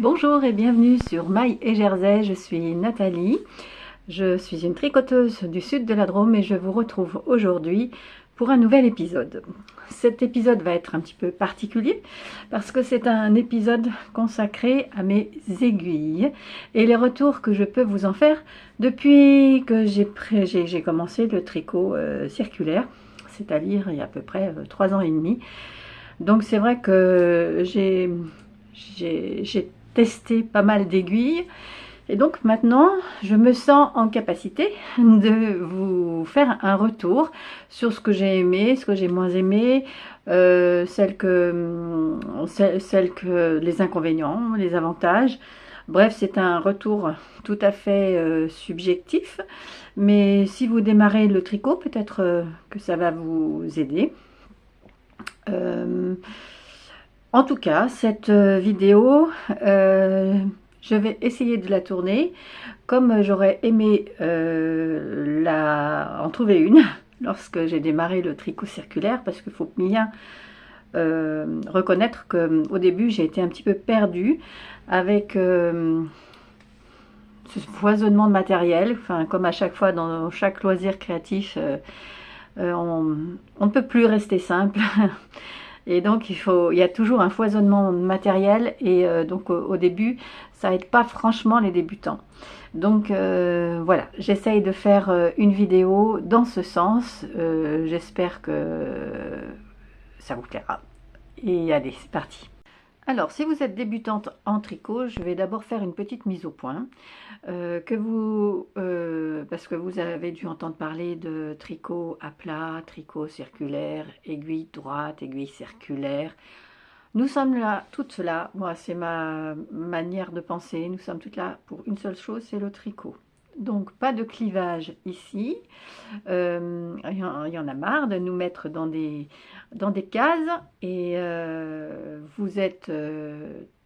Bonjour et bienvenue sur Maille et Jersey, je suis Nathalie, je suis une tricoteuse du sud de la Drôme et je vous retrouve aujourd'hui pour un nouvel épisode. Cet épisode va être un petit peu particulier parce que c'est un épisode consacré à mes aiguilles et les retours que je peux vous en faire depuis que j'ai commencé le tricot circulaire, c'est-à-dire il y a à peu près 3 ans et demi. Donc c'est vrai que j'ai testé pas mal d'aiguilles et donc maintenant je me sens en capacité de vous faire un retour sur ce que j'ai aimé, ce que j'ai moins aimé, celles que les inconvénients, les avantages. Bref, c'est un retour tout à fait subjectif, mais si vous démarrez le tricot, peut-être que ça va vous aider. En tout cas, cette vidéo, je vais essayer de la tourner comme j'aurais aimé en trouver une lorsque j'ai démarré le tricot circulaire, parce qu'il faut bien reconnaître qu'au début j'ai été un petit peu perdue avec ce foisonnement de matériel, enfin, comme à chaque fois dans chaque loisir créatif, on ne peut plus rester simple. Et donc il y a toujours un foisonnement matériel et donc au début ça aide pas franchement les débutants. Donc voilà, j'essaye de faire une vidéo dans ce sens. J'espère que ça vous plaira. Et allez, c'est parti. Alors, si vous êtes débutante en tricot, je vais d'abord faire une petite mise au point. Parce que vous avez dû entendre parler de tricot à plat, tricot circulaire, aiguille droite, aiguille circulaire. Nous sommes là, toutes là, moi c'est ma manière de penser, nous sommes toutes là pour une seule chose, c'est le tricot. Donc pas de clivage ici, il y en a marre de nous mettre dans des cases et vous êtes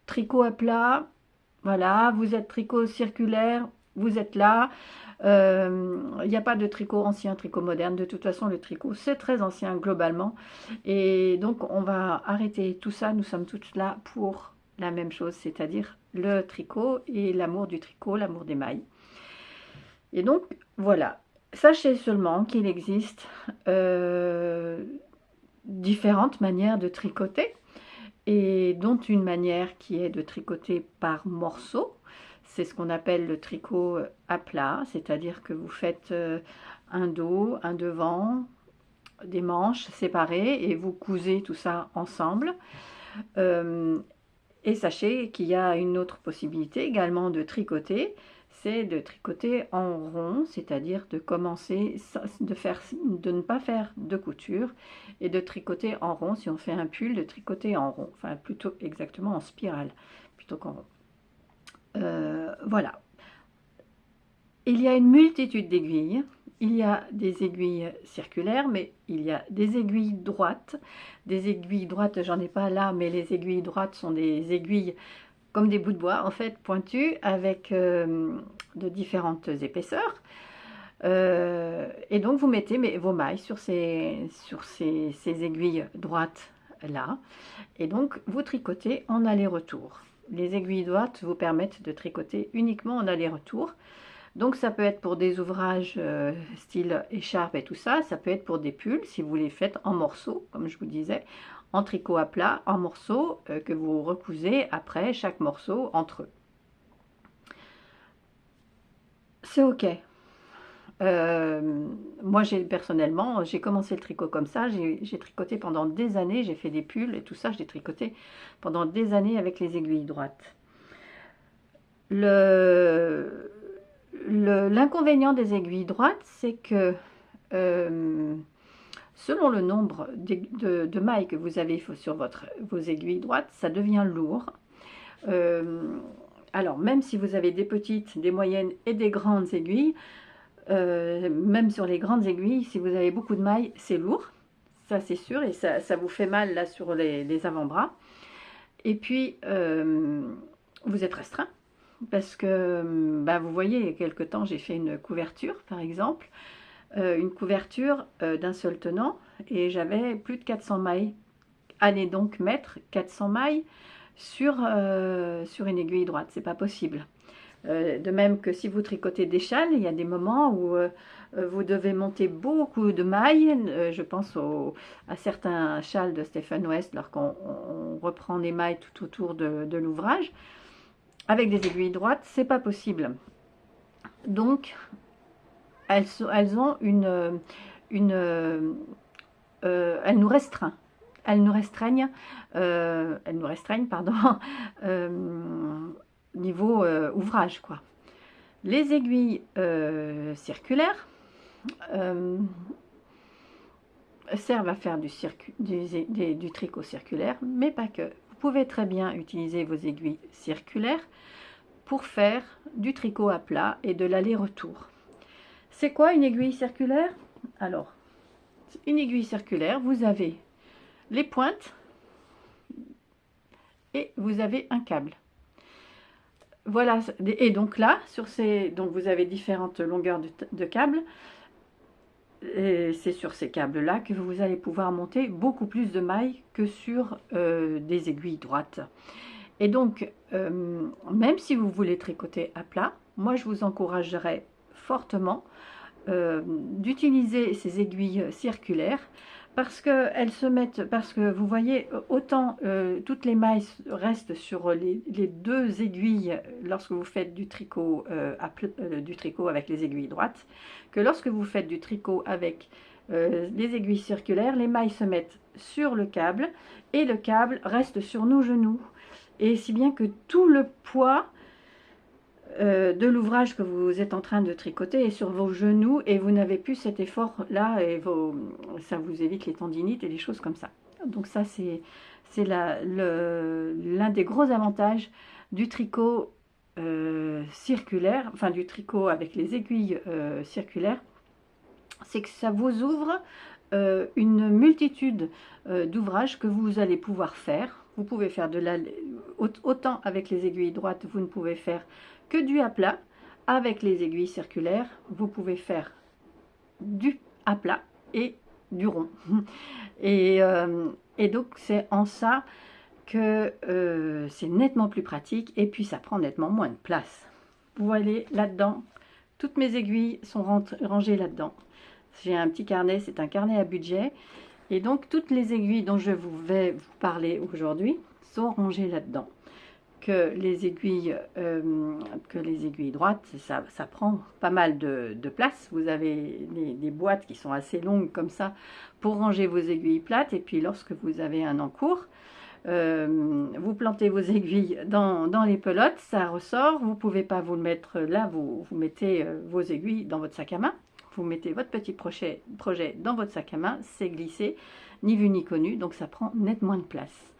tricot à plat, voilà, vous êtes tricot circulaire, vous êtes là. Il n'y a pas de tricot ancien, tricot moderne. De toute façon, le tricot, c'est très ancien globalement. Et donc, on va arrêter tout ça. Nous sommes toutes là pour la même chose, c'est-à-dire le tricot et l'amour du tricot, l'amour des mailles. Et donc, voilà. Sachez seulement qu'il existe différentes manières de tricoter, et dont une manière qui est de tricoter par morceaux. C'est ce qu'on appelle le tricot à plat, c'est-à-dire que vous faites un dos, un devant, des manches séparées et vous cousez tout ça ensemble. Et sachez qu'il y a une autre possibilité également de tricoter, c'est de tricoter en rond, c'est-à-dire de commencer, de ne pas faire de couture et de tricoter en rond. Si on fait un pull, de tricoter en rond, enfin plutôt exactement en spirale plutôt qu'en rond. Voilà. Il y a une multitude d'aiguilles. Il y a des aiguilles circulaires, mais il y a des aiguilles droites. Des aiguilles droites, j'en ai pas là, mais les aiguilles droites sont des aiguilles comme des bouts de bois, en fait, pointues, avec de différentes épaisseurs. Et donc, vous mettez vos mailles sur ces aiguilles droites là. Et donc, vous tricotez en aller-retour. Les aiguilles droites vous permettent de tricoter uniquement en aller-retour. Donc ça peut être pour des ouvrages style écharpe et tout ça, ça peut être pour des pulls si vous les faites en morceaux, comme je vous disais, en tricot à plat, en morceaux que vous recousez après chaque morceau entre eux. C'est ok. Moi personnellement, j'ai commencé le tricot comme ça, j'ai tricoté pendant des années, j'ai fait des pulls et tout ça, j'ai tricoté pendant des années avec les aiguilles droites. L'inconvénient des aiguilles droites, c'est que selon le nombre de mailles que vous avez sur vos aiguilles droites, ça devient lourd. Alors, même si vous avez des petites, des moyennes et des grandes aiguilles, même sur les grandes aiguilles, si vous avez beaucoup de mailles, c'est lourd. Ça, c'est sûr, et ça vous fait mal là sur les avant-bras. Et puis, vous êtes restreint. Parce que, bah, vous voyez, il y a quelque temps, j'ai fait une couverture, par exemple, une couverture d'un seul tenant, et j'avais plus de 400 mailles. Allez donc mettre 400 mailles sur une aiguille droite, c'est pas possible. De même que si vous tricotez des châles, il y a des moments où vous devez monter beaucoup de mailles. Je pense à certains châles de Stephen West, lorsqu'on reprend les mailles tout autour de l'ouvrage. Avec des aiguilles droites, c'est pas possible. Donc, elles ont elles nous restreignent. Elles nous restreignent, pardon, niveau ouvrage, quoi. Les aiguilles circulaires servent à faire du tricot circulaire, mais pas que. Vous pouvez très bien utiliser vos aiguilles circulaires pour faire du tricot à plat et de l'aller-retour. C'est quoi une aiguille circulaire? Alors, une aiguille circulaire, vous avez les pointes et vous avez un câble. Voilà, et donc là, donc vous avez différentes longueurs de câbles. Et c'est sur ces câbles-là que vous allez pouvoir monter beaucoup plus de mailles que sur des aiguilles droites. Et donc, même si vous voulez tricoter à plat, moi je vous encouragerais fortement d'utiliser ces aiguilles circulaires parce que vous voyez, autant toutes les mailles restent sur les deux aiguilles lorsque vous faites du tricot avec les aiguilles droites, que lorsque vous faites du tricot avec les aiguilles circulaires, les mailles se mettent sur le câble et le câble reste sur nos genoux. Et si bien que tout le poids de l'ouvrage que vous êtes en train de tricoter est sur vos genoux et vous n'avez plus cet effort là et ça vous évite les tendinites et des choses comme ça. Donc ça c'est l'un des gros avantages du tricot circulaire, enfin du tricot avec les aiguilles circulaires, c'est que ça vous ouvre une multitude d'ouvrages que vous allez pouvoir faire. Vous pouvez faire autant avec les aiguilles droites, vous ne pouvez faire que du à plat. Avec les aiguilles circulaires, vous pouvez faire du à plat et du rond. Et donc c'est en ça que c'est nettement plus pratique et puis ça prend nettement moins de place. Vous voyez là-dedans, toutes mes aiguilles sont rangées là-dedans. J'ai un petit carnet, c'est un carnet à budget. Et donc toutes les aiguilles dont je vais vous parler aujourd'hui sont rangées là-dedans. Que les aiguilles droites, ça prend pas mal de place. Vous avez des boîtes qui sont assez longues comme ça pour ranger vos aiguilles plates. Et puis lorsque vous avez un encours, vous plantez vos aiguilles dans les pelotes, ça ressort. Vous ne pouvez pas vous le mettre là, vous mettez vos aiguilles dans votre sac à main. Vous mettez votre petit projet dans votre sac à main, c'est glissé, ni vu ni connu, donc ça prend nettement de place.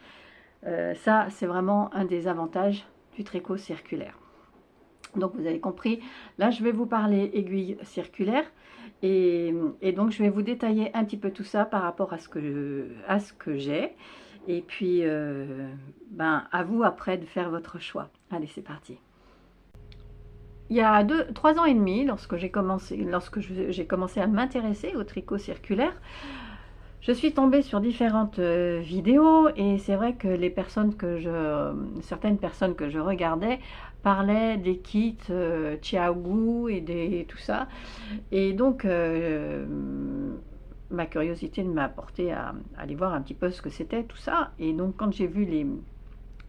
Ça, c'est vraiment un des avantages du tricot circulaire. Donc, vous avez compris, là, je vais vous parler aiguille circulaire et donc, je vais vous détailler un petit peu tout ça par rapport à ce que j'ai. Et puis, à vous après de faire votre choix. Allez, c'est parti. Il y a 3 ans et demi, lorsque j'ai commencé à m'intéresser au tricot circulaire, je suis tombée sur différentes vidéos et c'est vrai que certaines personnes que je regardais parlaient des kits Chiaogu et tout ça. Et donc, ma curiosité m'a porté à aller voir un petit peu ce que c'était tout ça. Et donc, quand j'ai vu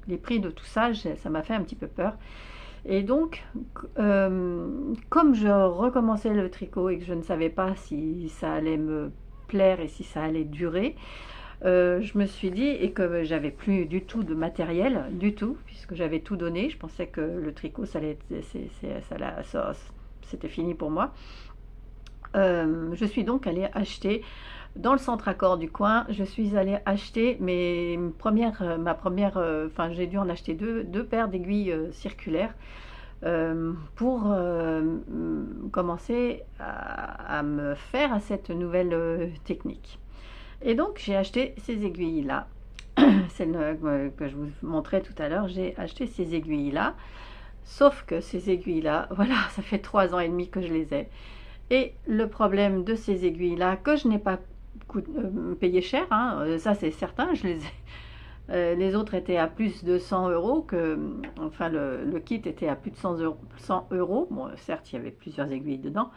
les prix de tout ça, ça m'a fait un petit peu peur. Et donc, comme je recommençais le tricot et que je ne savais pas si ça allait me plaire et si ça allait durer, je me suis dit, et que j'avais plus du tout de matériel, du tout, puisque j'avais tout donné, je pensais que le tricot, c'était fini pour moi. Je suis donc allée acheter dans le centre Accor du coin. Je suis allée acheter j'ai dû en acheter deux paires d'aiguilles circulaires pour commencer à me faire à cette nouvelle technique. Et donc j'ai acheté ces aiguilles là, celles que je vous montrais tout à l'heure. J'ai acheté ces aiguilles là, sauf que ces aiguilles là, voilà, ça fait 3 ans et demi que je les ai. Et le problème de ces aiguilles là, que je n'ai pas payé cher, hein, ça c'est certain, je les ai Les autres étaient à plus de 100 euros, enfin le kit était à plus de 100 euros, 100 euros. Bon, certes, il y avait plusieurs aiguilles dedans.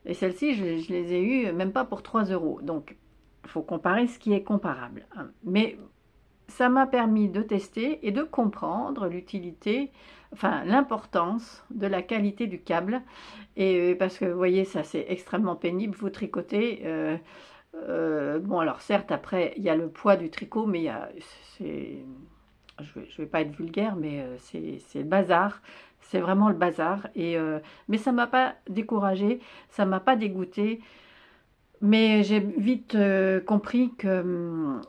Et celles-ci, je les ai eues même pas pour 3 euros. Donc, il faut comparer ce qui est comparable, hein. Mais ça m'a permis de tester et de comprendre l'utilité, enfin l'importance de la qualité du câble. Et parce que vous voyez, ça c'est extrêmement pénible, vous tricotez. Bon, alors certes, après, il y a le poids du tricot, mais je vais pas être vulgaire, mais c'est le bazar. C'est vraiment le bazar. Mais ça m'a pas découragée, ça m'a pas dégoûtée. Mais j'ai vite compris que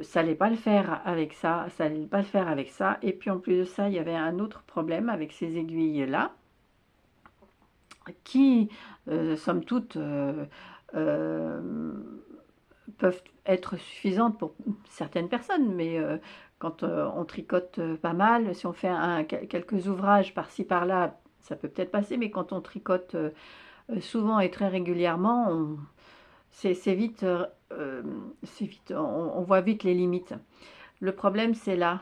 ça allait pas le faire avec ça, ça allait pas le faire avec ça. Et puis en plus de ça, il y avait un autre problème avec ces aiguilles-là, qui, somme toute, euh, peuvent être suffisantes pour certaines personnes, mais quand on tricote pas mal, si on fait quelques ouvrages par-ci par-là, ça peut peut-être passer, mais quand on tricote souvent et très régulièrement, c'est vite, on voit vite les limites. Le problème, c'est là,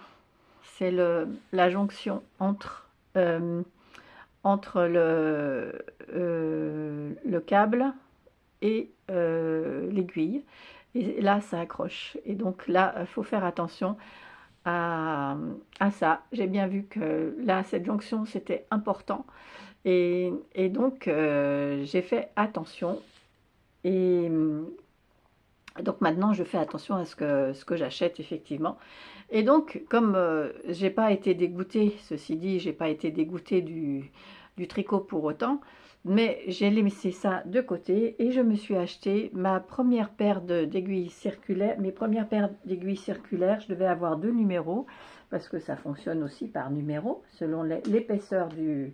c'est la jonction entre le câble et l'aiguille. Et là, ça accroche. Et donc là, il faut faire attention à ça. J'ai bien vu que là, cette jonction, c'était important. Et donc, j'ai fait attention. Et donc maintenant, je fais attention à ce que j'achète, effectivement. Et donc, comme j'ai pas été dégoûtée, ceci dit, j'ai pas été dégoûtée du tricot pour autant, mais j'ai laissé ça de côté et je me suis acheté ma première paire d'aiguilles circulaires. Mes premières paires d'aiguilles circulaires, je devais avoir 2 numéros, parce que ça fonctionne aussi par numéro, selon l'épaisseur de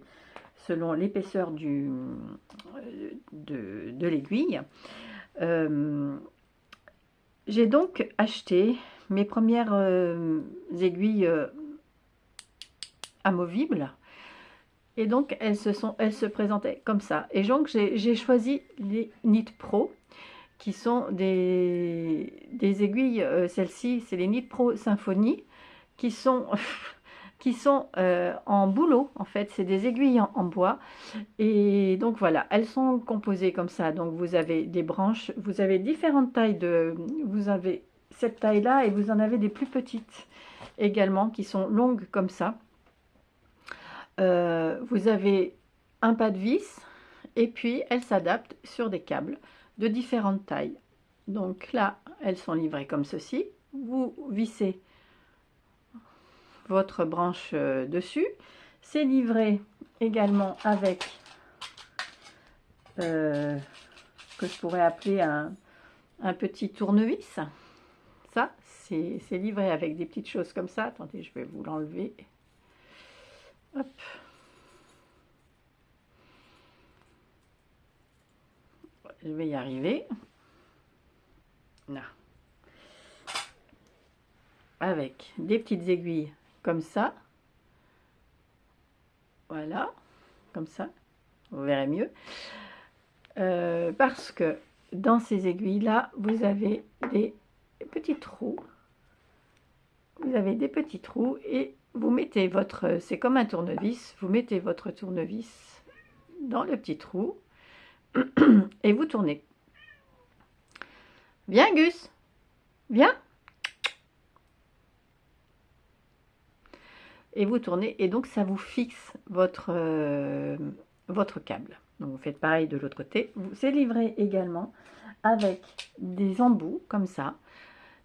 l'aiguille. J'ai donc acheté mes premières aiguilles amovibles. Et donc, elles se présentaient comme ça. Et donc, j'ai choisi les Knit Pro, qui sont des aiguilles, celles-ci, c'est les Knit Pro Symphony, qui sont, en bouleau, en fait. C'est des aiguilles en bois. Et donc, voilà, elles sont composées comme ça. Donc, vous avez des branches, vous avez différentes tailles vous avez cette taille-là et vous en avez des plus petites également, qui sont longues comme ça. Vous avez un pas de vis et puis elles s'adaptent sur des câbles de différentes tailles. Donc là, elles sont livrées comme ceci. Vous vissez votre branche dessus. C'est livré également avec ce que je pourrais appeler un petit tournevis. Ça, c'est livré avec des petites choses comme ça. Attendez, je vais vous l'enlever. Hop. Je vais y arriver. Là. Avec des petites aiguilles comme ça. Voilà. Comme ça. Vous verrez mieux. Parce que dans ces aiguilles-là, vous avez des petits trous. Vous avez des petits trous et vous mettez votre... C'est comme un tournevis. Vous mettez votre tournevis dans le petit trou et vous tournez. Viens, Gus. Viens. Et vous tournez et donc ça vous fixe votre câble. Donc vous faites pareil de l'autre côté. C'est livré également avec des embouts comme ça.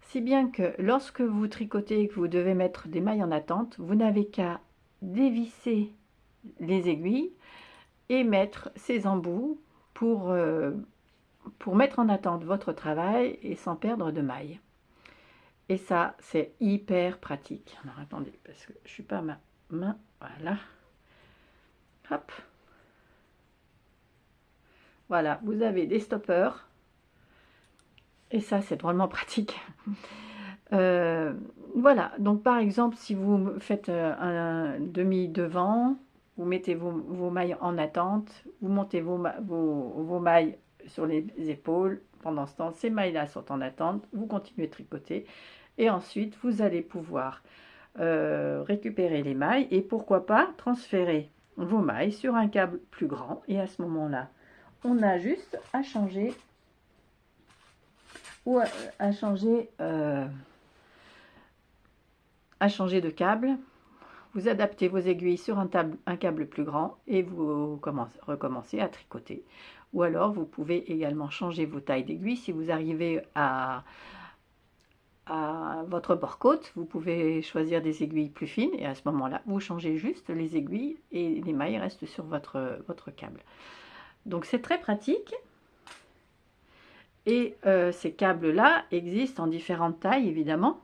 Si bien que lorsque vous tricotez et que vous devez mettre des mailles en attente, vous n'avez qu'à dévisser les aiguilles et mettre ces embouts pour mettre en attente votre travail et sans perdre de mailles. Et ça, c'est hyper pratique. Alors, attendez, parce que je ne suis pas à ma main. Voilà. Hop. Voilà, vous avez des stoppers. Et ça, c'est drôlement pratique. Voilà, donc par exemple, si vous faites un demi-devant, vous mettez vos mailles en attente, vous montez vos mailles sur les épaules. Pendant ce temps, ces mailles-là sont en attente, vous continuez de tricoter. Et ensuite, vous allez pouvoir récupérer les mailles et pourquoi pas transférer vos mailles sur un câble plus grand. Et à ce moment-là, on a juste à changer ou à changer de câble. Vous adaptez vos aiguilles sur un câble plus grand et vous recommencez à tricoter. Ou alors, vous pouvez également changer vos tailles d'aiguilles. Si vous arrivez à votre bord-côte, vous pouvez choisir des aiguilles plus fines et à ce moment-là, vous changez juste les aiguilles et les mailles restent sur votre câble. Donc, c'est très pratique. Et ces câbles-là existent en différentes tailles, évidemment.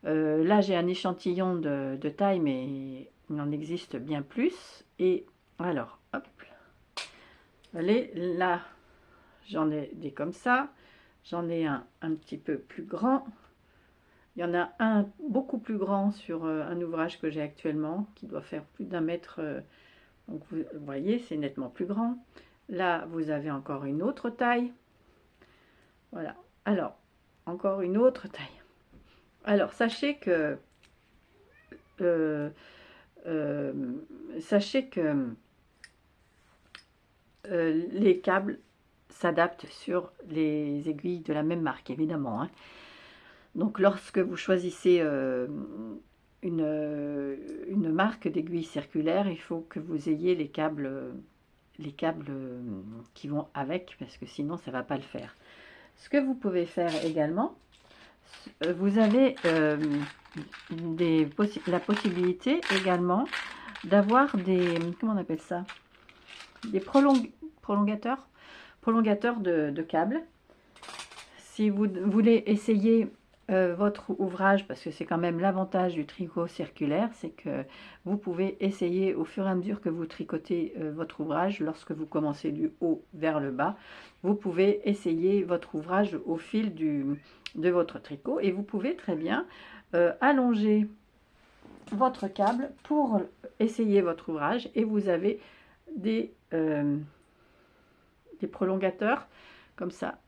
Là, j'ai un échantillon de taille, mais il en existe bien plus. Et alors, hop, allez, là, j'en ai des comme ça. J'en ai un petit peu plus grand. Il y en a un beaucoup plus grand sur un ouvrage que j'ai actuellement, qui doit faire plus d'1 mètre. Donc, vous voyez, c'est nettement plus grand. Là, vous avez encore une autre taille. Voilà. Alors, encore une autre taille. Alors, sachez que les câbles s'adaptent sur les aiguilles de la même marque, évidemment. Hein. Donc, lorsque vous choisissez une marque d'aiguille circulaire, il faut que vous ayez les câbles qui vont avec, parce que sinon, ça ne va pas le faire. Ce que vous pouvez faire également, vous avez la possibilité également d'avoir des, comment on appelle ça, des prolongateurs de câbles. Si vous voulez essayer votre ouvrage, parce que c'est quand même l'avantage du tricot circulaire, c'est que vous pouvez essayer au fur et à mesure que vous tricotez votre ouvrage, lorsque vous commencez du haut vers le bas, vous pouvez essayer votre ouvrage au fil de votre tricot et vous pouvez très bien allonger votre câble pour essayer votre ouvrage et vous avez des prolongateurs comme ça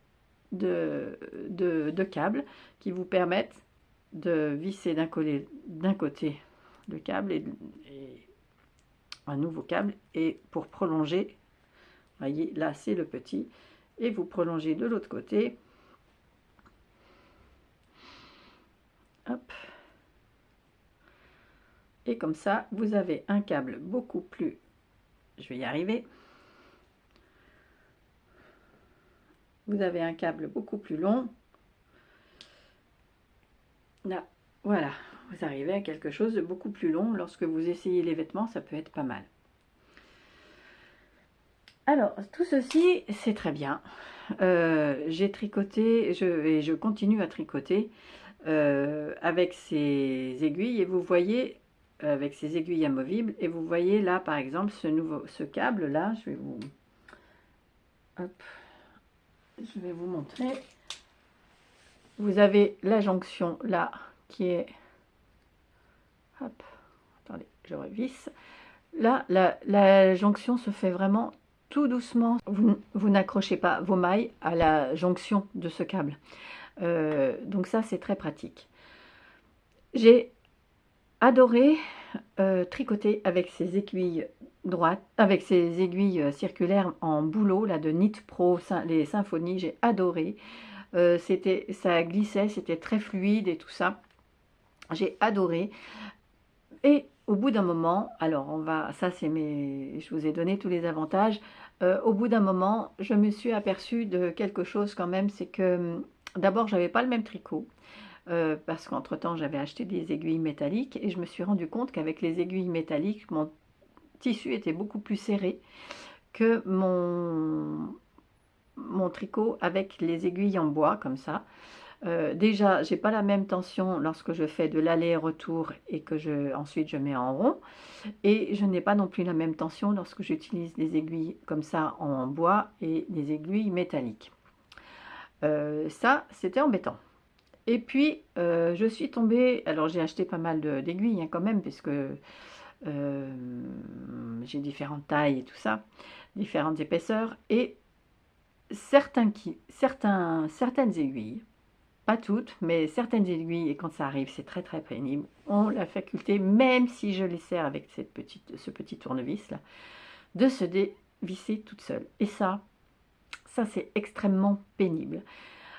de câbles qui vous permettent de visser d'un côté le câble et un nouveau câble et pour prolonger, voyez là c'est le petit et vous prolongez de l'autre côté. Hop. Et comme ça, vous avez un câble beaucoup plus, je vais y arriver, vous avez un câble beaucoup plus long. Là, voilà, vous arrivez à quelque chose de beaucoup plus long. Lorsque vous essayez les vêtements, ça peut être pas mal. Alors, tout ceci, c'est très bien. J'ai tricoté, et je continue à tricoter avec ces aiguilles. Et vous voyez, avec ces aiguilles amovibles, et vous voyez là, par exemple, ce câble-là, je vais vous... Hop, je vais vous montrer. Vous avez la jonction là, qui est... Hop, attendez, je revisse. Là, la jonction se fait vraiment tout doucement. Vous n'accrochez pas vos mailles à la jonction de ce câble. Donc ça, c'est très pratique. J'ai adoré tricoter avec ces aiguilles droites, avec ces aiguilles circulaires en bouleau là de Knit Pro, les Symphonies. J'ai adoré. Ça glissait, c'était très fluide et tout ça. J'ai adoré. Et au bout d'un moment, alors ça c'est je vous ai donné tous les avantages. Au bout d'un moment, je me suis aperçue de quelque chose quand même, c'est que d'abord j'avais pas le même tricot. Parce qu'entre temps j'avais acheté des aiguilles métalliques et je me suis rendu compte qu'avec les aiguilles métalliques, mon tissu était beaucoup plus serré que mon tricot avec les aiguilles en bois comme ça. Déjà, j'ai pas la même tension lorsque je fais de l'aller-retour et que ensuite je mets en rond. Et je n'ai pas non plus la même tension lorsque j'utilise des aiguilles comme ça en bois et des aiguilles métalliques. Ça, c'était embêtant. Et puis, je suis tombée... Alors, j'ai acheté pas mal d'aiguilles hein, quand même, puisque j'ai différentes tailles et tout ça, différentes épaisseurs. Et certaines aiguilles pas toutes, mais certaines aiguilles, et quand ça arrive, c'est très très pénible, ont la faculté, même si je les sers avec ce petit tournevis là, de se dévisser toute seule. Et ça c'est extrêmement pénible.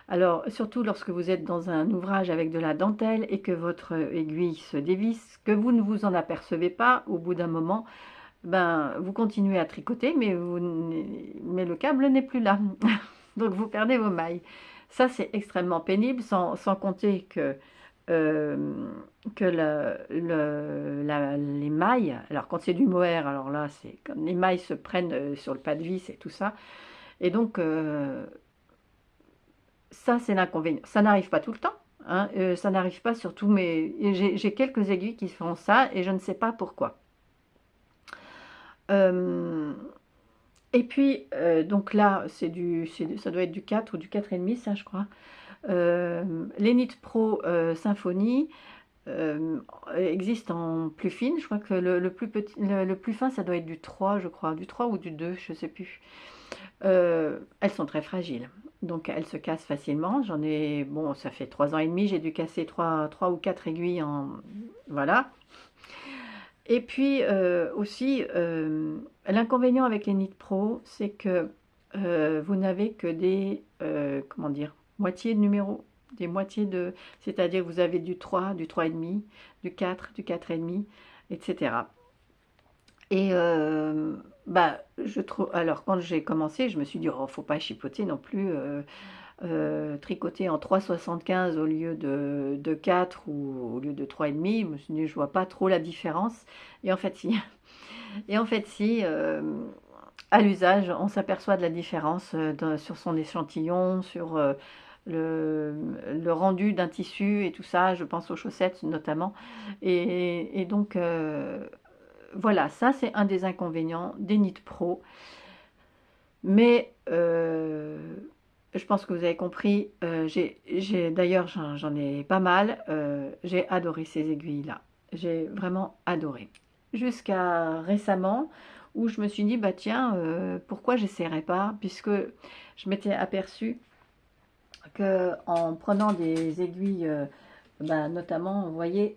Alors, surtout lorsque vous êtes dans un ouvrage avec de la dentelle et que votre aiguille se dévisse, que vous ne vous en apercevez pas, au bout d'un moment, ben, vous continuez à tricoter, mais le câble n'est plus là. Donc, vous perdez vos mailles. Ça, c'est extrêmement pénible, sans compter euh, que les mailles, alors quand c'est du mohair, alors là, c'est comme les mailles se prennent sur le pas de vis et tout ça. Et donc, ça, c'est l'inconvénient. Ça n'arrive pas tout le temps, hein, ça n'arrive pas sur tous mes... J'ai quelques aiguilles qui font ça et je ne sais pas pourquoi. Et puis, donc là, ça doit être du 4 ou du 4,5, ça, je crois. Les Knit Pro Symphony existent en plus fine. Je crois que le plus fin, ça doit être du 3, je crois. Du 3 ou du 2, je ne sais plus. Elles sont très fragiles. Donc, elles se cassent facilement. J'en ai... Bon, ça fait 3 ans et demi. J'ai dû casser 3 ou 4 aiguilles en... Voilà. Et puis aussi, l'inconvénient avec les Knit Pro, c'est que vous n'avez que des, comment dire, moitiés de numéros, des moitiés de, c'est-à-dire vous avez du 3, du 3,5, du 4, du 4,5, etc. Et bah, je trouve, alors quand j'ai commencé, je me suis dit, oh, faut pas chipoter non plus, tricoter en 3,75 au lieu de 4 ou au lieu de 3,5. Je me suis dit, je vois pas trop la différence. Et en fait, si. Et en fait, si, à l'usage, on s'aperçoit de la différence sur son échantillon, sur le rendu d'un tissu et tout ça. Je pense aux chaussettes notamment. Et donc, voilà, ça c'est un des inconvénients des Knit Pro. Mais je pense que vous avez compris, d'ailleurs j'en ai pas mal, j'ai adoré ces aiguilles-là. J'ai vraiment adoré. Jusqu'à récemment, où je me suis dit, bah tiens, pourquoi j'essaierais pas, puisque je m'étais aperçue que en prenant des aiguilles, bah, notamment, vous voyez,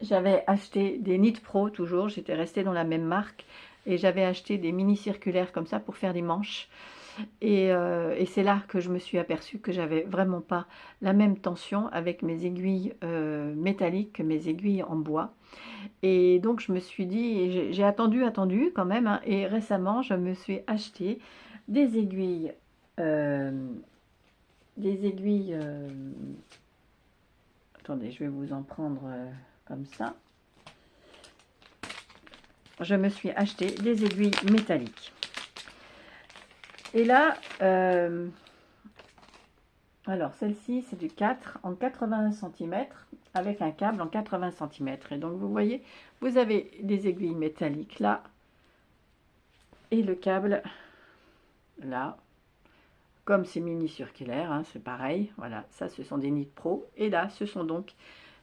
j'avais acheté des Knit Pro toujours, j'étais restée dans la même marque, et j'avais acheté des mini circulaires comme ça pour faire des manches. Et c'est là que je me suis aperçue que j'avais vraiment pas la même tension avec mes aiguilles métalliques que mes aiguilles en bois. Et donc je me suis dit, j'ai attendu quand même, hein, et récemment je me suis acheté des aiguilles, euh, des aiguilles, attendez, je vais vous en prendre comme ça. Je me suis acheté des aiguilles métalliques. Et là, alors celle-ci c'est du 4 en 80 cm avec un câble en 80 cm. Et donc vous voyez, vous avez des aiguilles métalliques là et le câble là. Comme c'est mini circulaire, hein, c'est pareil. Voilà, ça ce sont des Knit Pro. Et là, ce sont donc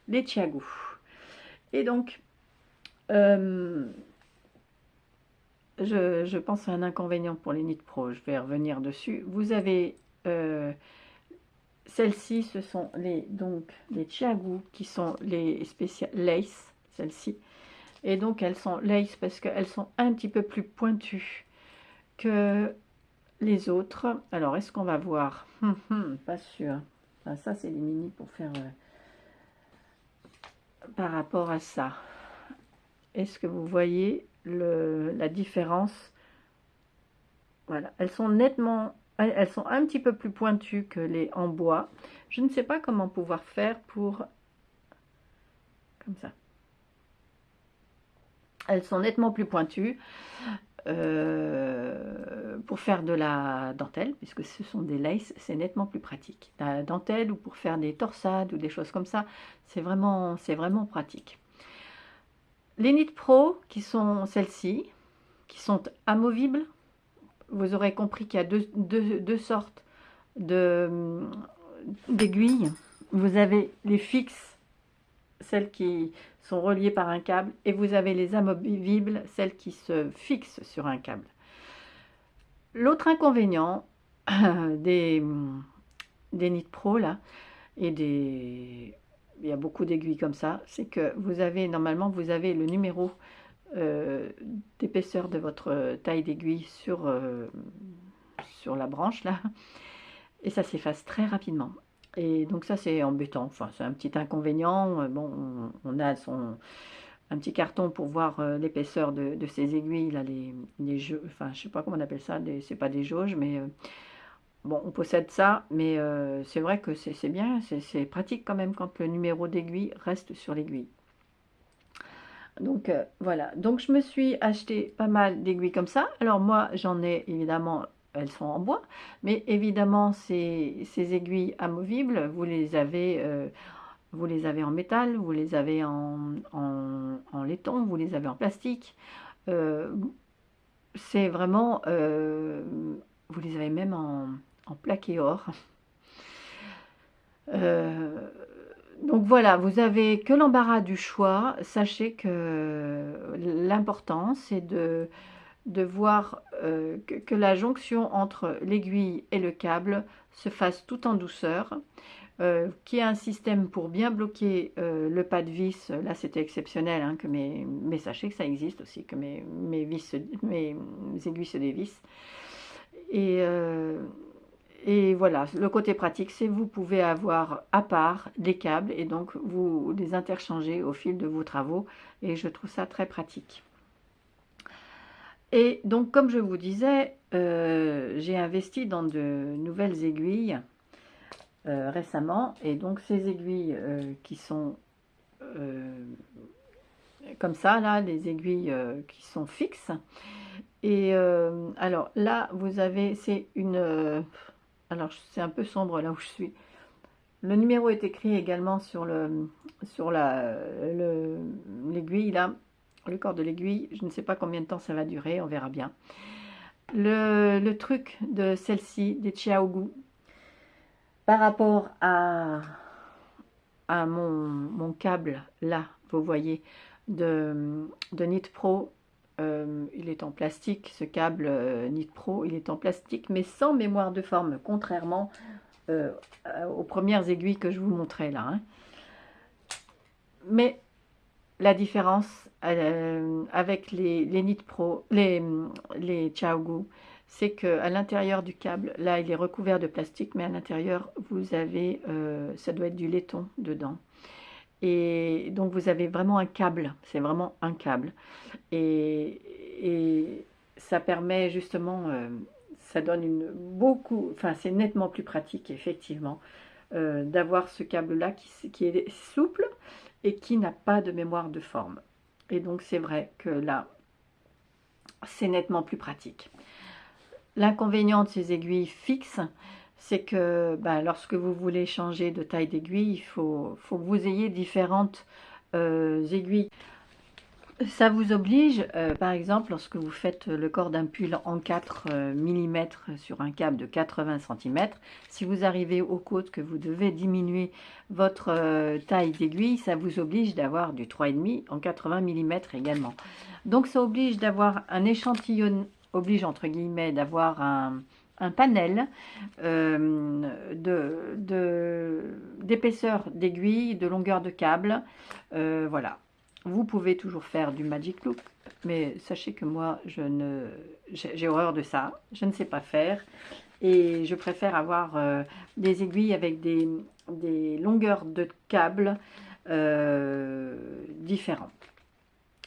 les Chiago. Et donc, je pense à un inconvénient pour les Knit Pro. Je vais revenir dessus. Vous avez celles-ci, ce sont les Chiago qui sont les spéciales lace, celles-ci. Et donc elles sont lace parce qu'elles sont un petit peu plus pointues que les autres. Alors est-ce qu'on va voir? Pas sûr. Enfin, ça c'est les mini pour faire par rapport à ça. Est-ce que vous voyez la différence? Voilà, elles sont nettement, elles sont un petit peu plus pointues que les en bois. Je ne sais pas comment pouvoir faire pour, comme ça. Elles sont nettement plus pointues pour faire de la dentelle, puisque ce sont des laces, c'est nettement plus pratique. La dentelle ou pour faire des torsades ou des choses comme ça, c'est vraiment pratique. Les Knit Pro, qui sont celles-ci, qui sont amovibles, vous aurez compris qu'il y a deux sortes d'aiguilles. Vous avez les fixes, celles qui sont reliées par un câble, et vous avez les amovibles, celles qui se fixent sur un câble. L'autre inconvénient des Knit Pro, là, et il y a beaucoup d'aiguilles comme ça, c'est que normalement, vous avez le numéro d'épaisseur de votre taille d'aiguille sur la branche là, et ça s'efface très rapidement. Et donc ça c'est embêtant, enfin c'est un petit inconvénient. Bon, on a un petit carton pour voir l'épaisseur de ces aiguilles là, les jeux, enfin je sais pas comment on appelle ça, c'est pas des jauges, mais bon, on possède ça, mais c'est vrai que c'est bien, c'est pratique quand même quand le numéro d'aiguille reste sur l'aiguille. Donc voilà, donc je me suis acheté pas mal d'aiguilles comme ça. Alors moi j'en ai évidemment, elles sont en bois, mais évidemment ces aiguilles amovibles, vous les avez en métal, vous les avez en laiton, vous les avez en plastique. Euh, c'est vraiment, vous les avez même en plaqué or. Euh, donc voilà, vous avez que l'embarras du choix. Sachez que l'important, c'est de voir que la jonction entre l'aiguille et le câble se fasse tout en douceur, qu'il y ait un système pour bien bloquer le pas de vis. Là, c'était exceptionnel, hein, mais sachez que ça existe aussi, que mes aiguilles se dévissent. Et, et voilà, le côté pratique, c'est que vous pouvez avoir à part des câbles et donc vous les interchanger au fil de vos travaux. Et je trouve ça très pratique. Et donc, comme je vous disais, j'ai investi dans de nouvelles aiguilles récemment. Et donc, ces aiguilles qui sont comme ça, là, les aiguilles qui sont fixes. Et alors là, vous avez, c'est une... alors, c'est un peu sombre là où je suis. Le numéro est écrit également sur l'aiguille là, le corps de l'aiguille. Je ne sais pas combien de temps ça va durer, on verra bien. Le truc de celle-ci, des Xiaogu, par rapport à mon câble là, vous voyez, de Nit Pro, il est en plastique, ce câble Nit Pro, il est en plastique, mais sans mémoire de forme, contrairement aux premières aiguilles que je vous montrais là. Hein. Mais la différence avec les Nit Pro, les Xiaogu, c'est qu'à l'intérieur du câble, là il est recouvert de plastique, mais à l'intérieur vous avez, ça doit être du laiton dedans. Et donc vous avez vraiment un câble, c'est vraiment un câble. Et ça permet justement, ça donne enfin c'est nettement plus pratique effectivement, d'avoir ce câble-là qui est souple et qui n'a pas de mémoire de forme. Et donc c'est vrai que là, c'est nettement plus pratique. L'inconvénient de ces aiguilles fixes, c'est que lorsque vous voulez changer de taille d'aiguille, il faut que vous ayez différentes aiguilles. Ça vous oblige, par exemple, lorsque vous faites le corps d'un pull en 4 mm sur un câble de 80 cm, si vous arrivez aux côtes que vous devez diminuer votre taille d'aiguille, ça vous oblige d'avoir du 3,5 en 80 mm également. Donc ça oblige d'avoir un échantillon, oblige entre guillemets d'avoir un panel d'épaisseur d'aiguille, de longueur de câble, voilà. Vous pouvez toujours faire du Magic Loop, mais sachez que moi, j'ai horreur de ça. Je ne sais pas faire. Et je préfère avoir des aiguilles avec des longueurs de câbles différentes.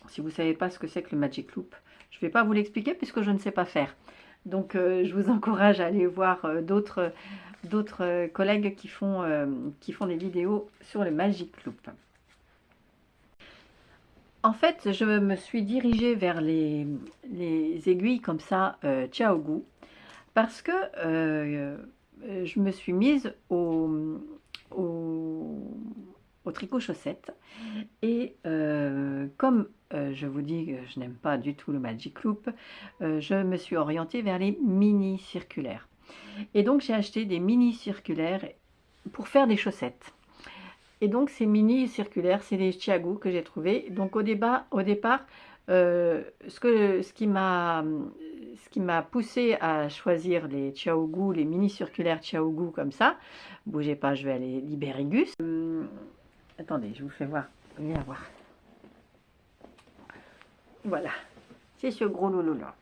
Si vous ne savez pas ce que c'est que le Magic Loop, je ne vais pas vous l'expliquer puisque je ne sais pas faire. Donc, je vous encourage à aller voir d'autres collègues qui font des vidéos sur le Magic Loop. En fait, je me suis dirigée vers les aiguilles comme ça, Xiaogu, parce que je me suis mise au tricot chaussette. Et comme je vous dis que je n'aime pas du tout le Magic Loop, je me suis orientée vers les mini circulaires. Et donc j'ai acheté des mini circulaires pour faire des chaussettes. Et donc ces mini circulaires, c'est les Xiaogu que j'ai trouvé. Donc au départ, Ce qui m'a poussé à choisir les Xiaogu, les mini circulaires Xiaogu comme ça, bougez pas, je vais aller libérer Gus. Attendez, je vous fais voir, viens voir. Voilà, c'est ce gros loulou là,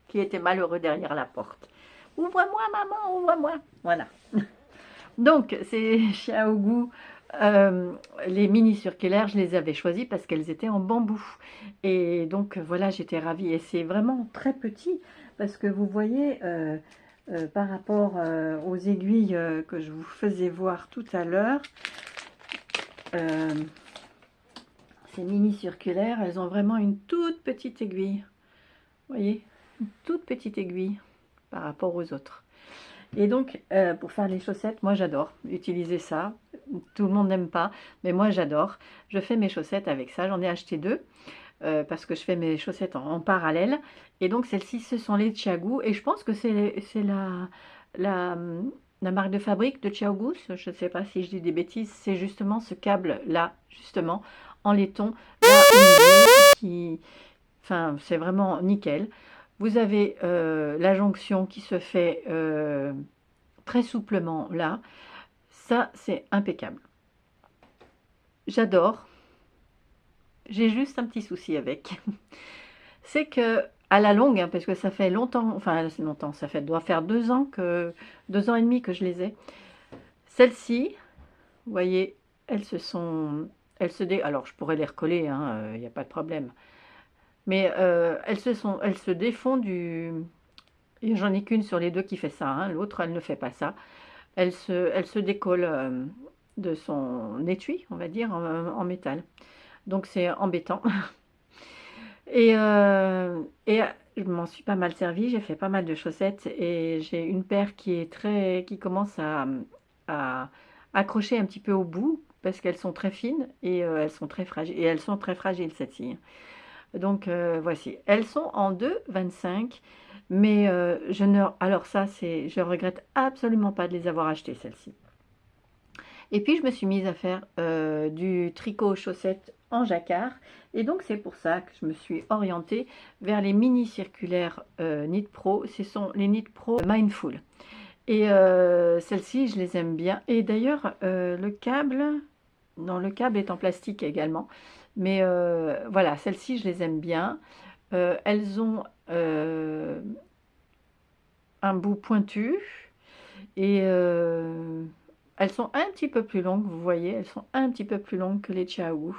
qui était malheureux derrière la porte. Ouvre-moi maman, ouvre-moi. Voilà. Donc, ces Xiaogu, les mini circulaires, je les avais choisis parce qu'elles étaient en bambou. Et donc, voilà, j'étais ravie. Et c'est vraiment très petit parce que vous voyez, par rapport aux aiguilles que je vous faisais voir tout à l'heure, ces mini circulaires, elles ont vraiment une toute petite aiguille. Vous voyez, une toute petite aiguille par rapport aux autres. Et donc, pour faire les chaussettes, moi j'adore utiliser ça. Tout le monde n'aime pas, mais moi j'adore. Je fais mes chaussettes avec ça. J'en ai acheté deux parce que je fais mes chaussettes en parallèle. Et donc, celles-ci, ce sont les Xiaogu. Et je pense que c'est la, la marque de fabrique de Xiaogu. Je ne sais pas si je dis des bêtises. C'est justement ce câble-là, justement, en laiton, là au milieu, qui... Enfin, c'est vraiment nickel. Vous avez la jonction qui se fait très souplement là. Ça, c'est impeccable. J'adore. J'ai juste un petit souci avec. C'est que à la longue, hein, parce que ça fait longtemps, enfin longtemps, doit faire 2 ans 2 ans et demi que je les ai. Celles-ci, vous voyez, alors je pourrais les recoller, il n'y a pas de problème. Mais elles se défont du... Et j'en ai qu'une sur les deux qui fait ça, hein. L'autre, elle ne fait pas ça. Elle se décolle de son étui, on va dire, en métal. Donc c'est embêtant. Et je m'en suis pas mal servie, j'ai fait pas mal de chaussettes et j'ai une paire qui commence à accrocher un petit peu au bout parce qu'elles sont très fines et elles sont très fragiles. Et elles sont très fragiles, celles-ci. Donc voici, elles sont en 2,25, mais alors ça, je regrette absolument pas de les avoir achetées, celles-ci. Et puis je me suis mise à faire du tricot chaussettes en jacquard, et donc c'est pour ça que je me suis orientée vers les mini circulaires Knit Pro. Ce sont les Knit Pro Mindful. Et celles-ci, je les aime bien. Et d'ailleurs, le câble est en plastique également. Mais voilà, celles-ci, je les aime bien. Elles ont un bout pointu et elles sont un petit peu plus longues, vous voyez, elles sont un petit peu plus longues que les Xiaogu.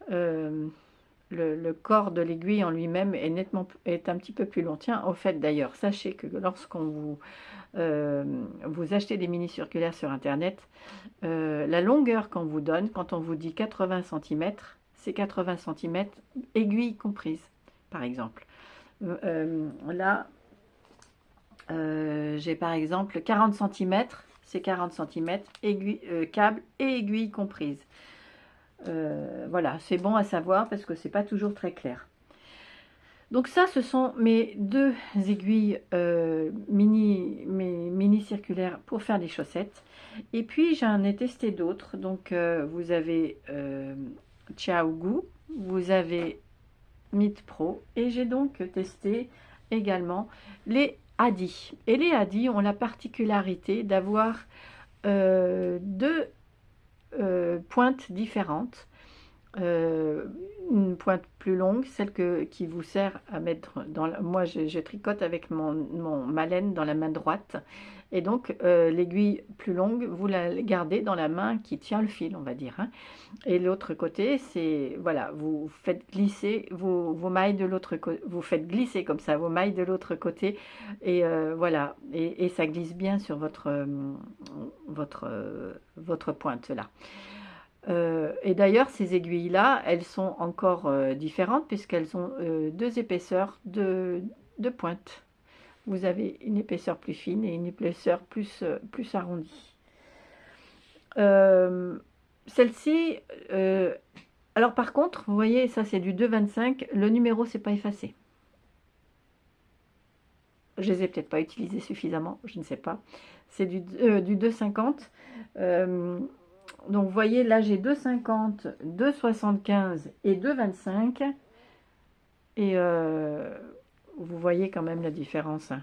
Le corps de l'aiguille en lui-même est un petit peu plus long. Tiens, au fait d'ailleurs, sachez que lorsqu'on vous achetez des mini circulaires sur internet, la longueur qu'on vous donne, quand on vous dit 80 cm, c'est 80 cm, aiguille comprise, par exemple. Là, j'ai par exemple 40 cm, c'est 40 cm, câble et aiguille comprise. Voilà, c'est bon à savoir parce que c'est pas toujours très clair. Donc ça, ce sont mes deux aiguilles mini circulaires pour faire des chaussettes. Et puis j'en ai testé d'autres. Donc vous avez Xiaogu, vous avez Knit Pro, et j'ai donc testé également les Hadi. Et les Hadi ont la particularité d'avoir deux pointes différentes. Une pointe plus longue, celle qui vous sert à mettre dans moi je tricote avec ma laine dans la main droite, et donc l'aiguille plus longue, vous la gardez dans la main qui tient le fil, on va dire, hein. Et l'autre côté, c'est, voilà, vous faites glisser vos mailles de l'autre côté, vous faites glisser comme ça vos mailles de l'autre côté, et voilà, et ça glisse bien sur votre pointe là. Et d'ailleurs, ces aiguilles-là, elles sont encore différentes puisqu'elles ont deux épaisseurs de pointe. Vous avez une épaisseur plus fine et une épaisseur plus arrondie. Celle-ci, alors par contre, vous voyez, ça c'est du 2,25, le numéro c'est pas effacé. Je les ai peut-être pas utilisés suffisamment, je ne sais pas. C'est du 2,50. Donc, vous voyez, là, j'ai 2,50, 2,75 et 2,25. Et vous voyez quand même la différence, hein.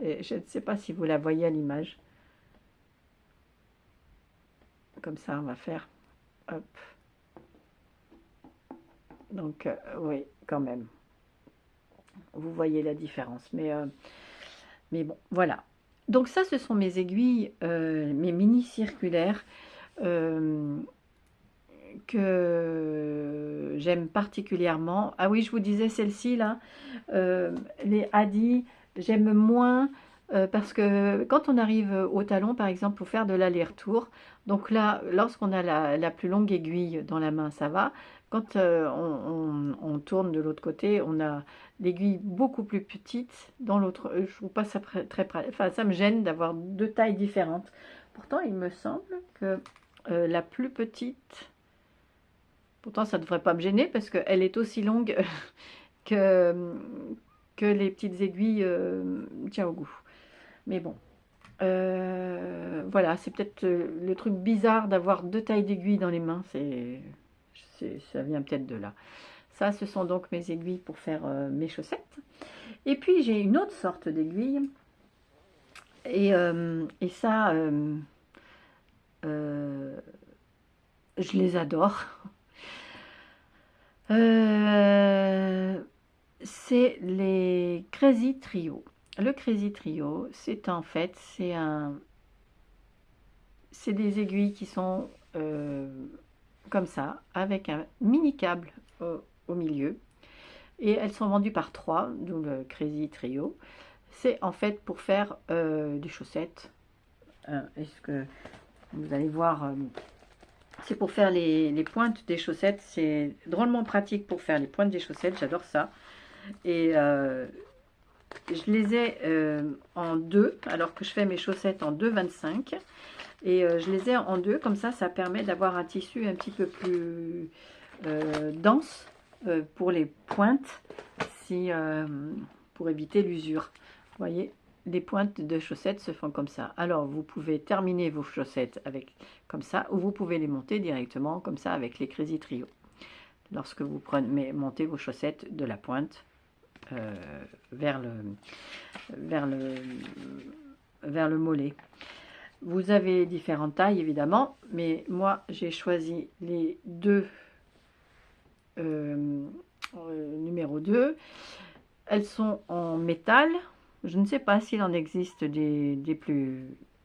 Et je ne sais pas si vous la voyez à l'image. Comme ça, on va faire. Hop. Donc, oui, quand même. Vous voyez la différence. Mais bon, voilà. Donc ça, ce sont mes aiguilles, mes mini circulaires que j'aime particulièrement. Ah oui, je vous disais celle-ci là, les Hadi, j'aime moins parce que quand on arrive au talon, par exemple, pour faire de l'aller-retour, donc là, lorsqu'on a la plus longue aiguille dans la main, ça va. Quand on tourne de l'autre côté, on a l'aiguille beaucoup plus petite dans l'autre. Je trouve pas ça très pratique. Enfin, ça me gêne d'avoir deux tailles différentes. Pourtant, il me semble que la plus petite, pourtant ça ne devrait pas me gêner parce qu'elle est aussi longue que, que les petites aiguilles Xiaogu. Mais bon, voilà, c'est peut-être le truc bizarre d'avoir deux tailles d'aiguilles dans les mains. Ça vient peut-être de là. Ça, ce sont donc mes aiguilles pour faire mes chaussettes. Et puis, j'ai une autre sorte d'aiguille. Et ça, je les adore. C'est les Crazy Trio. Le Crazy Trio, c'est en fait, c'est des aiguilles qui sont comme ça, avec un mini câble au milieu. Et elles sont vendues par 3, d'où le Crazy Trio. C'est en fait pour faire des chaussettes. Est-ce que vous allez voir, c'est pour faire les pointes des chaussettes. C'est drôlement pratique pour faire les pointes des chaussettes. J'adore ça. Et je les ai en 2, alors que je fais mes chaussettes en 2,25. Et je les ai en 2, comme ça permet d'avoir un tissu un petit peu plus dense pour les pointes, pour éviter l'usure. Vous voyez, les pointes de chaussettes se font comme ça. Alors, vous pouvez terminer vos chaussettes avec comme ça, ou vous pouvez les monter directement comme ça avec les Crazy Trio. Lorsque vous montez vos chaussettes de la pointe vers le mollet. Vous avez différentes tailles évidemment, mais moi j'ai choisi les deux numéro 2. Elles sont en métal. Je ne sais pas s'il en existe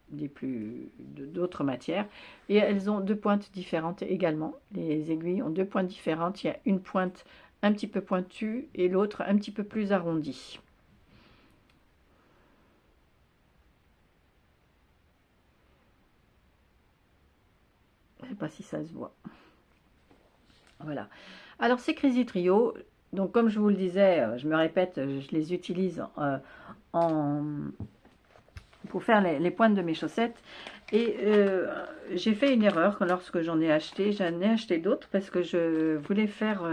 d'autres matières, et elles ont deux pointes différentes également. Les aiguilles ont deux pointes différentes. Il y a une pointe un petit peu pointue et l'autre un petit peu plus arrondie. Je ne sais pas si ça se voit. Voilà. Alors ces Crazy Trio, donc comme je vous le disais, je me répète, je les utilise pour faire les pointes de mes chaussettes. Et j'ai fait une erreur lorsque j'en ai acheté. J'en ai acheté d'autres parce que je voulais faire...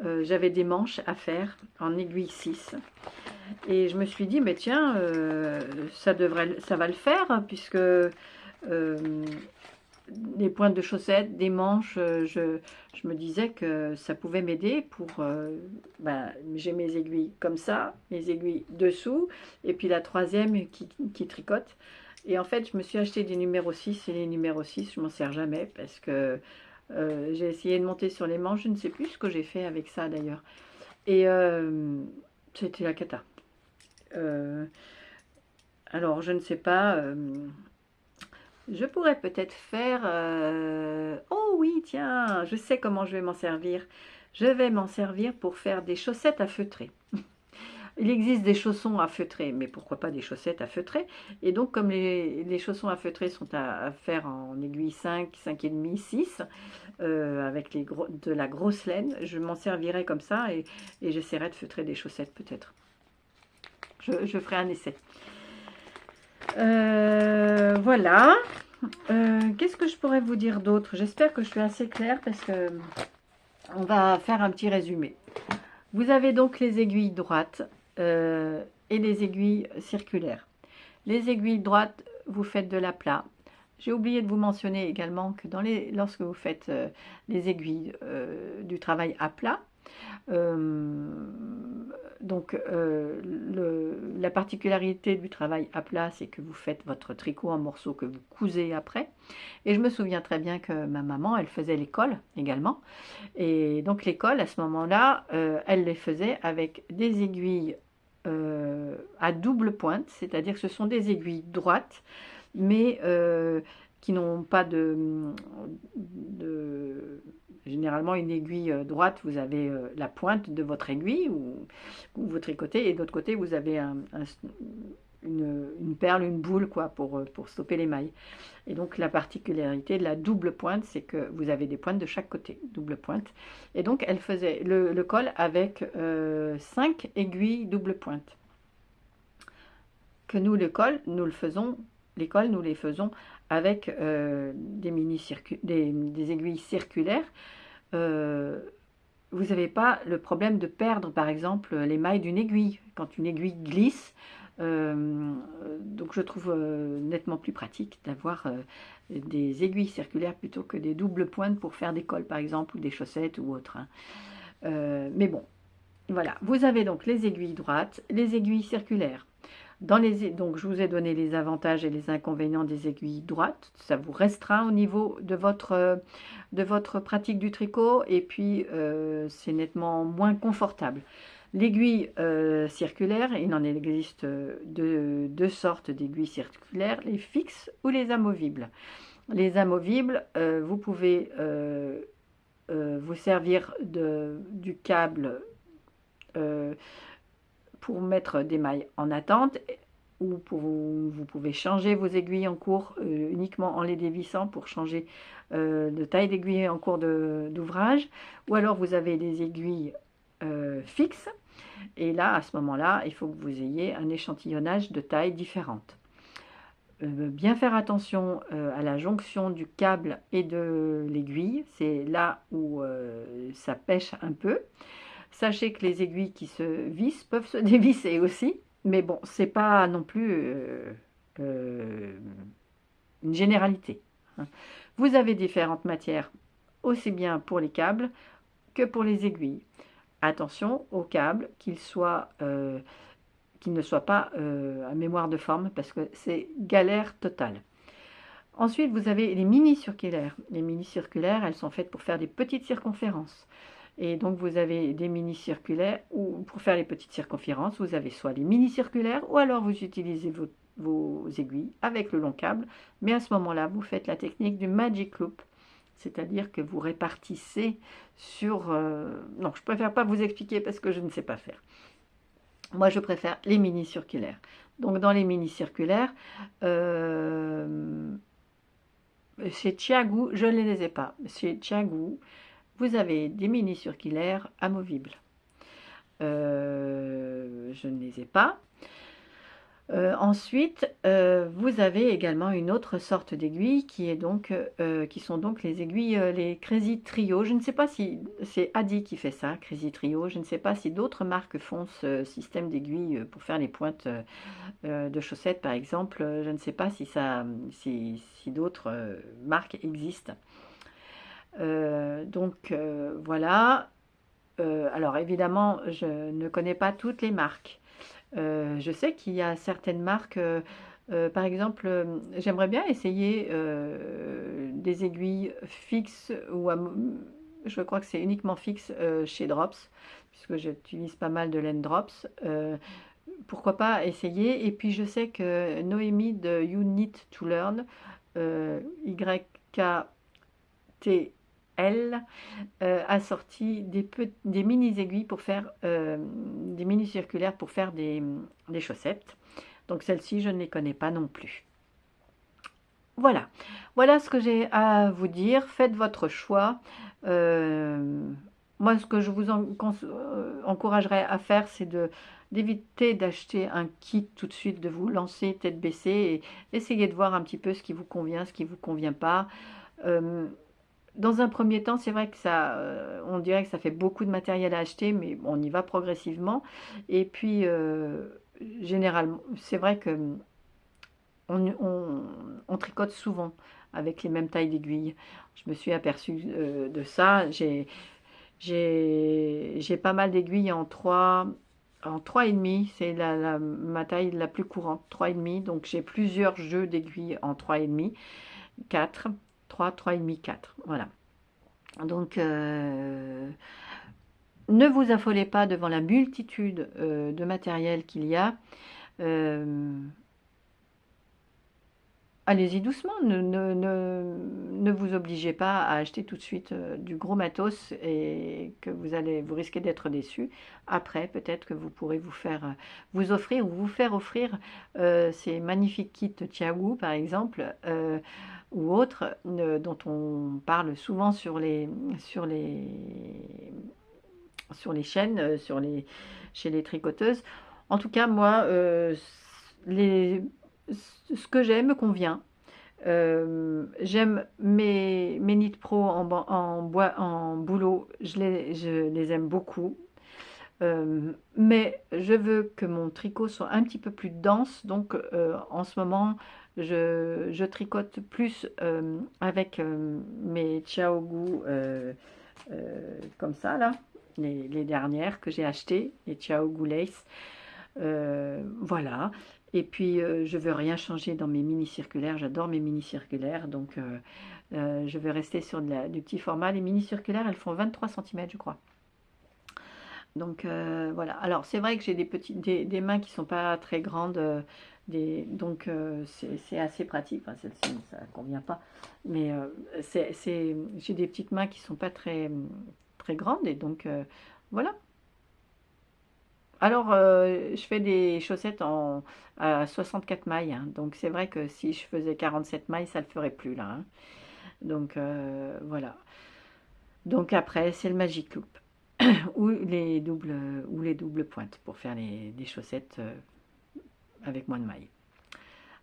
j'avais des manches à faire en aiguille 6. Et je me suis dit, mais tiens, ça va le faire, puisque les pointes de chaussettes, des manches, je me disais que ça pouvait m'aider pour... j'ai mes aiguilles comme ça, mes aiguilles dessous, et puis la troisième qui tricote. Et en fait, je me suis acheté des numéros 6, et les numéros 6, je m'en sers jamais, parce que j'ai essayé de monter sur les manches, je ne sais plus ce que j'ai fait avec ça d'ailleurs. Et c'était la cata. Alors, je ne sais pas... je pourrais peut-être faire... Oh oui, tiens, je sais comment je vais m'en servir. Je vais m'en servir pour faire des chaussettes à feutrer. Il existe des chaussons à feutrer, mais pourquoi pas des chaussettes à feutrer? Et donc, comme les chaussons à feutrer sont à faire en aiguille 5, 5,5, 6, avec de la grosse laine, je m'en servirai comme ça et j'essaierai de feutrer des chaussettes peut-être. Je ferai un essai. Voilà. Qu'est-ce que je pourrais vous dire d'autre? J'espère que je suis assez claire parce que on va faire un petit résumé. Vous avez donc les aiguilles droites et les aiguilles circulaires. Les aiguilles droites, vous faites de l'aplat. J'ai oublié de vous mentionner également que lorsque vous faites les aiguilles du travail à plat, euh, donc la particularité du travail à plat, c'est que vous faites votre tricot en morceaux que vous cousez après. Et je me souviens très bien que ma maman, elle faisait les cols également. Et donc les cols, à ce moment-là, elle les faisait avec des aiguilles à double pointe, c'est-à-dire que ce sont des aiguilles droites, mais qui n'ont pas généralement une aiguille droite, vous avez la pointe de votre aiguille où vous tricotez, et de l'autre côté vous avez une perle, une boule quoi, pour stopper les mailles. Et donc la particularité de la double pointe, c'est que vous avez des pointes de chaque côté, double pointe. Et donc elle faisait le col avec 5 aiguilles double pointe. Que nous, le col, nous le faisons, les cols, nous les faisons avec des aiguilles circulaires. Vous n'avez pas le problème de perdre, par exemple, les mailles d'une aiguille. Quand une aiguille glisse, donc je trouve nettement plus pratique d'avoir des aiguilles circulaires plutôt que des doubles pointes pour faire des cols, par exemple, ou des chaussettes ou autre. Mais bon, voilà. Vous avez donc les aiguilles droites, les aiguilles circulaires. Donc je vous ai donné les avantages et les inconvénients des aiguilles droites. Ça vous restreint au niveau de votre pratique du tricot, et puis c'est nettement moins confortable. L'aiguille circulaire, il en existe deux sortes d'aiguilles circulaires, les fixes ou les amovibles. Les amovibles, vous pouvez vous servir du câble pour mettre des mailles en attente, ou vous pouvez changer vos aiguilles en cours uniquement en les dévissant pour changer de taille d'aiguille en cours d'ouvrage, ou alors vous avez des aiguilles fixes, et là à ce moment-là il faut que vous ayez un échantillonnage de tailles différentes. Bien faire attention à la jonction du câble et de l'aiguille, c'est là où ça pêche un peu. Sachez que les aiguilles qui se vissent peuvent se dévisser aussi, mais bon, c'est pas non plus une généralité. Vous avez différentes matières, aussi bien pour les câbles que pour les aiguilles. Attention aux câbles, qu'ils ne soient pas à mémoire de forme, parce que c'est galère totale. Ensuite, vous avez les mini-circulaires. Les mini-circulaires, elles sont faites pour faire des petites circonférences. Et donc vous avez des mini-circulaires, ou pour faire les petites circonférences, vous avez soit les mini-circulaires, ou alors vous utilisez vos aiguilles avec le long câble, mais à ce moment-là, vous faites la technique du magic loop, c'est-à-dire que vous répartissez sur... non, je préfère pas vous expliquer parce que je ne sais pas faire. Moi, je préfère les mini-circulaires. Donc dans les mini-circulaires, chez Chiagu, je ne les ai pas. Chez Chiagu, vous avez des mini-circulaires amovibles. Je ne les ai pas. Ensuite, vous avez également une autre sorte d'aiguille qui sont donc les aiguilles, les Crazy Trio. Je ne sais pas si c'est Adi qui fait ça, Crazy Trio. Je ne sais pas si d'autres marques font ce système d'aiguilles pour faire les pointes de chaussettes, par exemple. Je ne sais pas si d'autres marques existent. Voilà. Alors évidemment, je ne connais pas toutes les marques. Je sais qu'il y a certaines marques, par exemple, j'aimerais bien essayer des aiguilles fixes, je crois que c'est uniquement fixe chez Drops, puisque j'utilise pas mal de laine Drops. Pourquoi pas essayer. Et puis je sais que Noémie de You Need to Learn, YKTL, a sorti des mini aiguilles pour faire des mini circulaires pour faire des chaussettes. Donc celles-ci, je ne les connais pas non plus. Voilà, voilà ce que j'ai à vous dire. Faites votre choix. Moi, ce que je vous encouragerais à faire, c'est d'éviter d'acheter un kit tout de suite, de vous lancer tête baissée, et essayer de voir un petit peu ce qui vous convient, ce qui ne vous convient pas. Dans un premier temps, c'est vrai que on dirait que ça fait beaucoup de matériel à acheter, mais on y va progressivement. Et puis, généralement, c'est vrai que on tricote souvent avec les mêmes tailles d'aiguilles. Je me suis aperçue de ça. J'ai pas mal d'aiguilles en 3,5. C'est ma taille la plus courante, 3,5. Donc j'ai plusieurs jeux d'aiguilles en 3,5, 4, 3, 3,5, 4. Voilà. Donc ne vous affolez pas devant la multitude de matériel qu'il y a. Allez-y doucement, ne vous obligez pas à acheter tout de suite du gros matos et que vous risquez d'être déçu. Après, peut-être que vous pourrez vous offrir ou vous faire offrir ces magnifiques kits Tiagu, par exemple, ou autres, dont on parle souvent sur les chaînes, chez les tricoteuses. En tout cas, moi, ce que j'ai me convient. J'aime mes Knit Pro en boulot, je les aime beaucoup. Mais je veux que mon tricot soit un petit peu plus dense, donc en ce moment je tricote plus avec mes Xiaogu comme ça là, les dernières que j'ai achetées, les Xiaogu Lace. Voilà. Et puis, je veux rien changer dans mes mini-circulaires. J'adore mes mini-circulaires. Donc, je vais rester sur du petit format. Les mini-circulaires, elles font 23 cm, je crois. Donc, voilà. Alors, c'est vrai que j'ai des mains qui sont pas très grandes. Donc, c'est assez pratique. Enfin, celle-ci, ça ne convient pas. Mais j'ai des petites mains qui sont pas très, très grandes. Et donc, voilà. Alors, je fais des chaussettes à 64 mailles, hein. Donc c'est vrai que si je faisais 47 mailles, ça ne le ferait plus là, hein. Donc voilà. Donc après, c'est le Magic Loop ou les doubles pointes pour faire des chaussettes avec moins de mailles.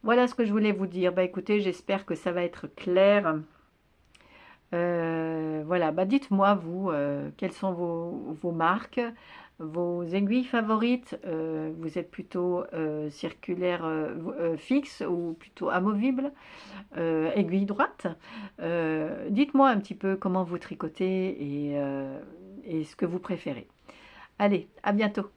Voilà ce que je voulais vous dire. Bah écoutez, j'espère que ça va être clair. Voilà, bah dites-moi vous, quelles sont vos marques, vos aiguilles favorites. Vous êtes plutôt circulaire fixe ou plutôt amovible, aiguille droite. Dites-moi un petit peu comment vous tricotez et ce que vous préférez. Allez, à bientôt.